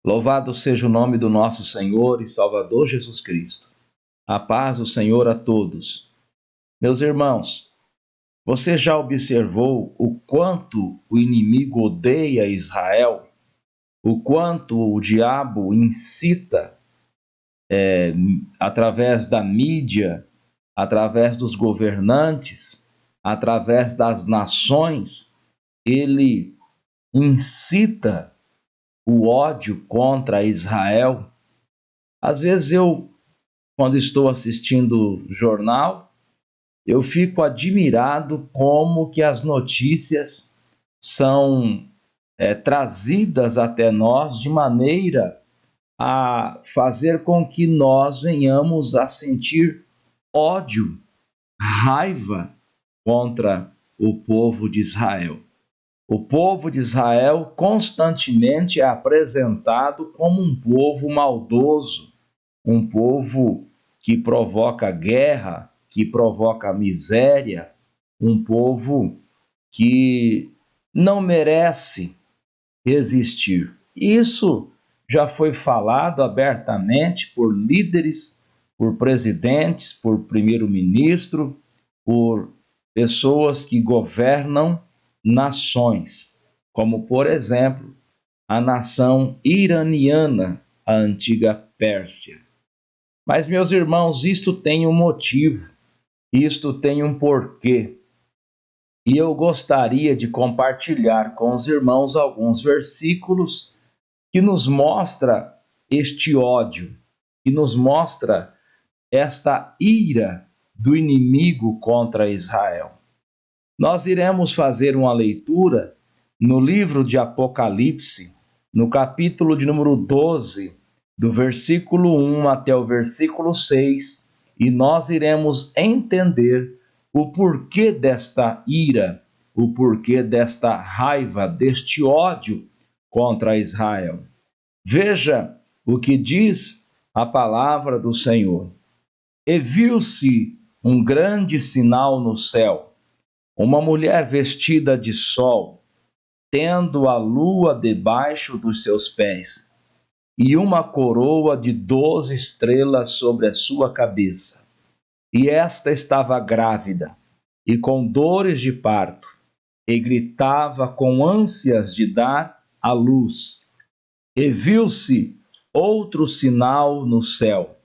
Louvado seja o nome do nosso Senhor e Salvador Jesus Cristo. A paz do Senhor a todos. Meus irmãos, você já observou o quanto o inimigo odeia Israel? O quanto o diabo incita, através da mídia, através dos governantes, através das nações, ele incita o ódio contra Israel. Às vezes quando estou assistindo jornal, eu fico admirado como que as notícias são trazidas até nós de maneira a fazer com que nós venhamos a sentir ódio, raiva contra o povo de Israel. O povo de Israel constantemente é apresentado como um povo maldoso, um povo que provoca guerra, que provoca miséria, um povo que não merece existir. Isso já foi falado abertamente por líderes, por presidentes, por primeiro-ministro, por pessoas que governam nações, como por exemplo a nação iraniana, a antiga Pérsia. Mas, meus irmãos, isto tem um motivo, isto tem um porquê. E eu gostaria de compartilhar com os irmãos alguns versículos que nos mostra este ódio, que nos mostra esta ira do inimigo contra Israel. Nós iremos fazer uma leitura no livro de Apocalipse, no capítulo de número 12, do versículo 1 até o versículo 6, e nós iremos entender o porquê desta ira, o porquê desta raiva, deste ódio contra Israel. Veja o que diz a palavra do Senhor. E viu-se um grande sinal no céu, uma mulher vestida de sol, tendo a lua debaixo dos seus pés, e uma coroa de 12 estrelas sobre a sua cabeça. E esta estava grávida, e com dores de parto, e gritava com ânsias de dar à luz. E viu-se outro sinal no céu,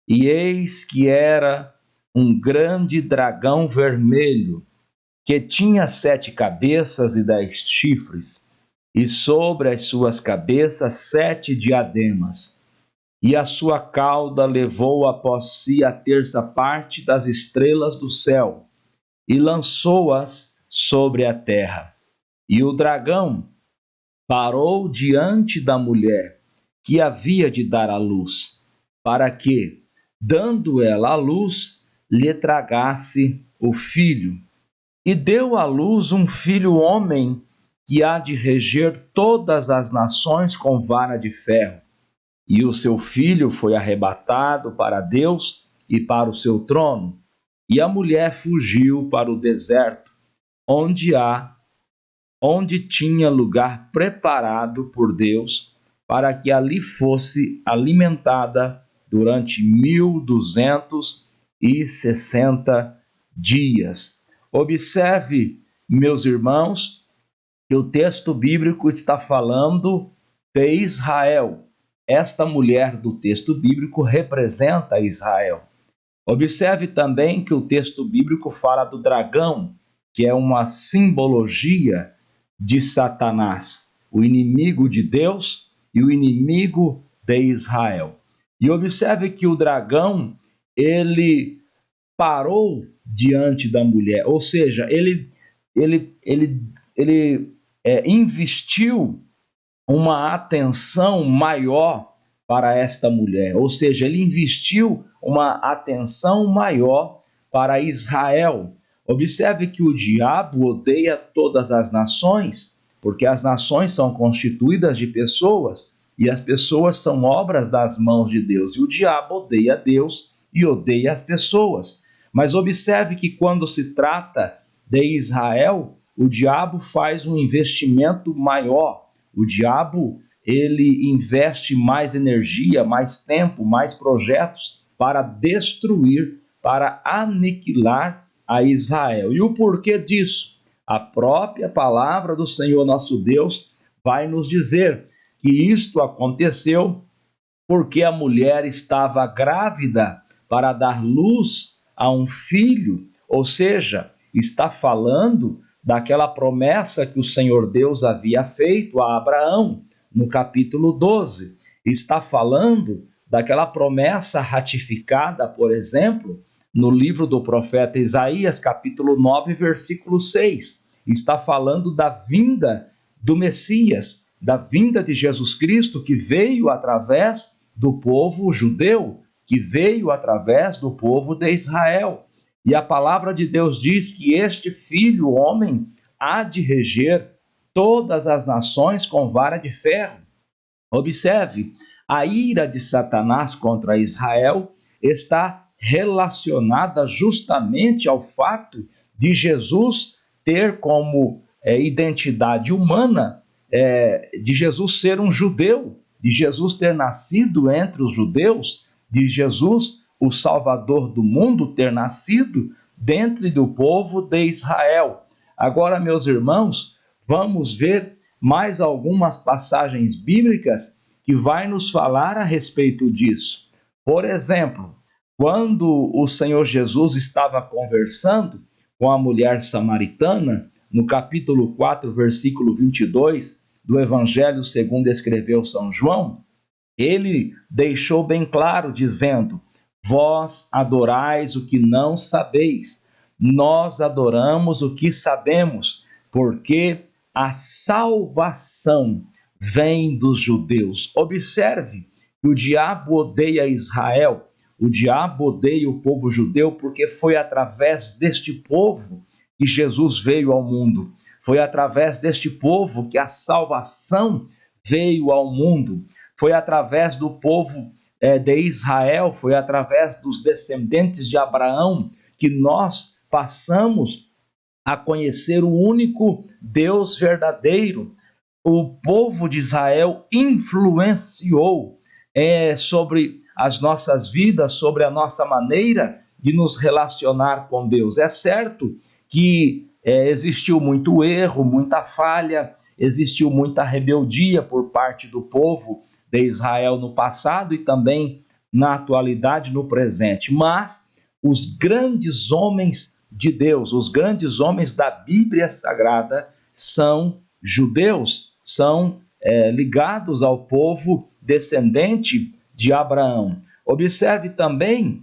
e eis que era um grande dragão vermelho, que tinha 7 cabeças e 10 chifres, e sobre as suas cabeças 7 diademas. E a sua cauda levou após si a terça parte das estrelas do céu, e lançou-as sobre a terra. E o dragão parou diante da mulher que havia de dar à luz, para que, dando ela à luz, lhe tragasse o filho. E deu à luz um filho homem, que há de reger todas as nações com vara de ferro. E o seu filho foi arrebatado para Deus e para o seu trono. E a mulher fugiu para o deserto, onde tinha lugar preparado por Deus, para que ali fosse alimentada durante 1260 dias. Observe, meus irmãos, que o texto bíblico está falando de Israel. Esta mulher do texto bíblico representa Israel. Observe também que o texto bíblico fala do dragão, que é uma simbologia de Satanás, o inimigo de Deus e o inimigo de Israel. E observe que o dragão, ele parou diante da mulher, ou seja, ele investiu uma atenção maior para esta mulher, ou seja, ele investiu uma atenção maior para Israel. Observe que o diabo odeia todas as nações, porque as nações são constituídas de pessoas, e as pessoas são obras das mãos de Deus, e o diabo odeia Deus e odeia as pessoas. Mas observe que quando se trata de Israel, o diabo faz um investimento maior. O diabo, ele investe mais energia, mais tempo, mais projetos para destruir, para aniquilar a Israel. E o porquê disso? A própria palavra do Senhor nosso Deus vai nos dizer que isto aconteceu porque a mulher estava grávida para dar luz a um filho, ou seja, está falando daquela promessa que o Senhor Deus havia feito a Abraão, no capítulo 12. Está falando daquela promessa ratificada, por exemplo, no livro do profeta Isaías, capítulo 9, versículo 6. Está falando da vinda do Messias, da vinda de Jesus Cristo, que veio através do povo judeu, que veio através do povo de Israel. E a palavra de Deus diz que este filho, homem, há de reger todas as nações com vara de ferro. Observe, a ira de Satanás contra Israel está relacionada justamente ao fato de Jesus ter como identidade humana, de Jesus ser um judeu, de Jesus ter nascido entre os judeus, de Jesus, o Salvador do mundo, ter nascido dentro do povo de Israel. Agora, meus irmãos, vamos ver mais algumas passagens bíblicas que vai nos falar a respeito disso. Por exemplo, quando o Senhor Jesus estava conversando com a mulher samaritana, no capítulo 4, versículo 22 do Evangelho segundo escreveu São João, ele deixou bem claro, dizendo: vós adorais o que não sabeis, nós adoramos o que sabemos, porque a salvação vem dos judeus. Observe que o diabo odeia Israel, o diabo odeia o povo judeu, porque foi através deste povo que Jesus veio ao mundo. Foi através deste povo que a salvação veio ao mundo. Foi através do povo de Israel, foi através dos descendentes de Abraão que nós passamos a conhecer o único Deus verdadeiro. O povo de Israel influenciou sobre as nossas vidas, sobre a nossa maneira de nos relacionar com Deus. É certo que existiu muito erro, muita falha, existiu muita rebeldia por parte do povo de Israel no passado e também na atualidade, no presente. Mas os grandes homens de Deus, os grandes homens da Bíblia Sagrada são judeus, são ligados ao povo descendente de Abraão. Observe também,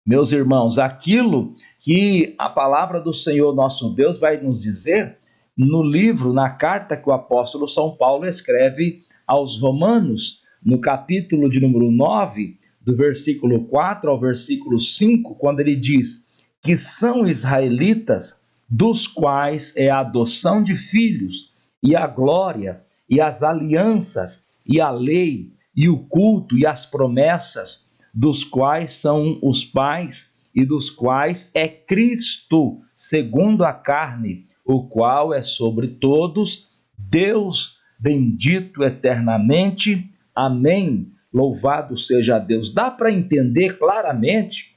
meus irmãos, aquilo que a palavra do Senhor nosso Deus vai nos dizer no livro, na carta que o apóstolo São Paulo escreve aos Romanos, no capítulo de número 9, do versículo 4 ao versículo 5, quando ele diz que são israelitas, dos quais é a adoção de filhos, e a glória, e as alianças, e a lei, e o culto, e as promessas, dos quais são os pais, e dos quais é Cristo, segundo a carne, o qual é sobre todos, Deus bendito eternamente. Amém. Louvado seja Deus. Dá para entender claramente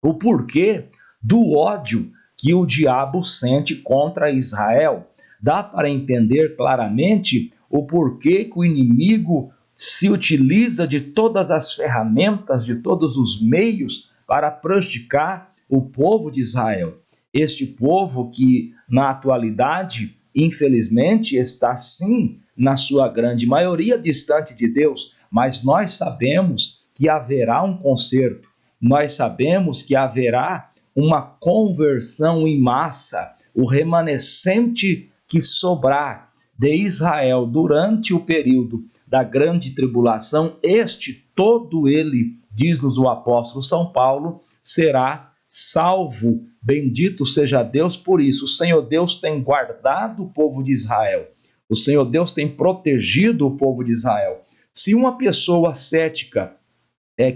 o porquê do ódio que o diabo sente contra Israel. Dá para entender claramente o porquê que o inimigo se utiliza de todas as ferramentas, de todos os meios para prejudicar o povo de Israel. Este povo que, na atualidade, infelizmente, está sim, na sua grande maioria, distante de Deus, mas nós sabemos que haverá um conserto, nós sabemos que haverá uma conversão em massa, o remanescente que sobrar de Israel durante o período da grande tribulação, este todo ele, diz-nos o apóstolo São Paulo, será salvo. Bendito seja Deus por isso. O Senhor Deus tem guardado o povo de Israel. O Senhor Deus tem protegido o povo de Israel. Se uma pessoa cética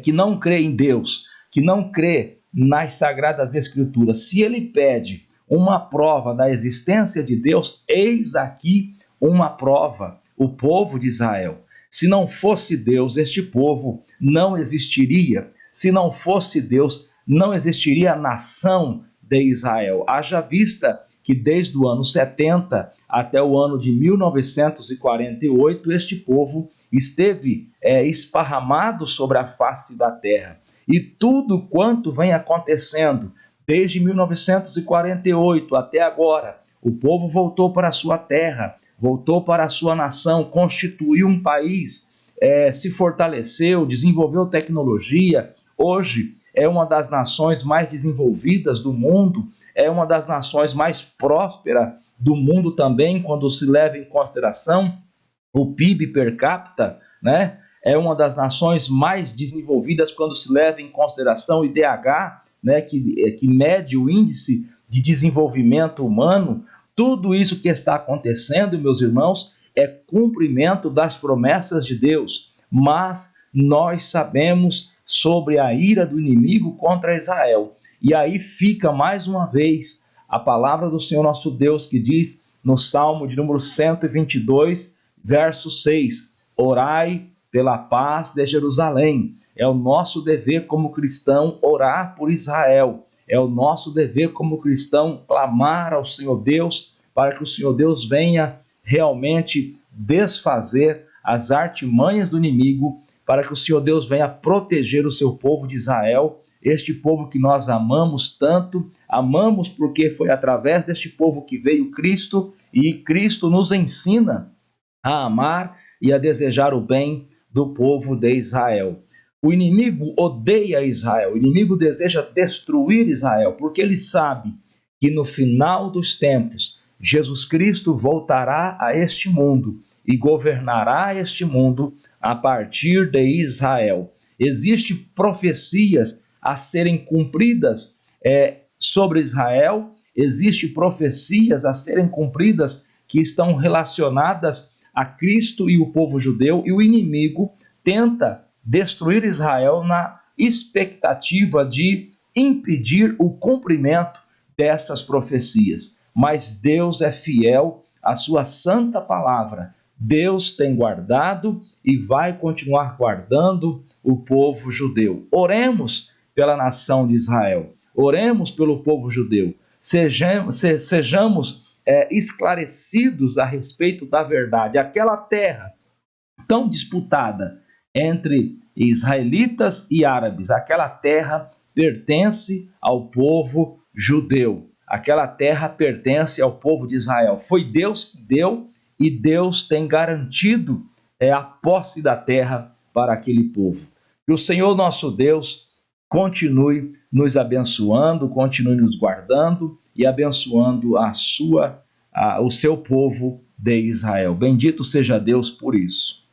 que não crê em Deus, que não crê nas Sagradas Escrituras, se ele pede uma prova da existência de Deus, eis aqui uma prova, o povo de Israel. Se não fosse Deus, este povo não existiria. Se não fosse Deus, não existiria a nação de Israel. Haja vista que desde o ano 70 até o ano de 1948, este povo esteve esparramado sobre a face da terra. E tudo quanto vem acontecendo desde 1948 até agora, o povo voltou para a sua terra, voltou para a sua nação, constituiu um país, se fortaleceu, desenvolveu tecnologia. Hoje é uma das nações mais desenvolvidas do mundo, é uma das nações mais prósperas do mundo também, quando se leva em consideração o PIB per capita, né? É uma das nações mais desenvolvidas quando se leva em consideração o IDH, né? que mede o índice de desenvolvimento humano. Tudo isso que está acontecendo, meus irmãos, é cumprimento das promessas de Deus, mas nós sabemos sobre a ira do inimigo contra Israel. E aí fica mais uma vez a palavra do Senhor nosso Deus, que diz no Salmo de número 122, verso 6, orai pela paz de Jerusalém. É o nosso dever como cristão orar por Israel. É o nosso dever como cristão clamar ao Senhor Deus para que o Senhor Deus venha realmente desfazer as artimanhas do inimigo, para que o Senhor Deus venha proteger o seu povo de Israel, este povo que nós amamos tanto, amamos porque foi através deste povo que veio Cristo, e Cristo nos ensina a amar e a desejar o bem do povo de Israel. O inimigo odeia Israel, o inimigo deseja destruir Israel, porque ele sabe que no final dos tempos, Jesus Cristo voltará a este mundo e governará este mundo a partir de Israel. Existem profecias a serem cumpridas sobre Israel, existem profecias a serem cumpridas que estão relacionadas a Cristo e o povo judeu, e o inimigo tenta destruir Israel na expectativa de impedir o cumprimento dessas profecias. Mas Deus é fiel à sua santa palavra. Deus tem guardado e vai continuar guardando o povo judeu. Oremos pela nação de Israel, oremos pelo povo judeu, sejamos esclarecidos a respeito da verdade. Aquela terra tão disputada entre israelitas e árabes, aquela terra pertence ao povo judeu, aquela terra pertence ao povo de Israel. Foi Deus que deu, e Deus tem garantido a posse da terra para aquele povo. Que o Senhor nosso Deus continue nos abençoando, continue nos guardando e abençoando o seu povo de Israel. Bendito seja Deus por isso.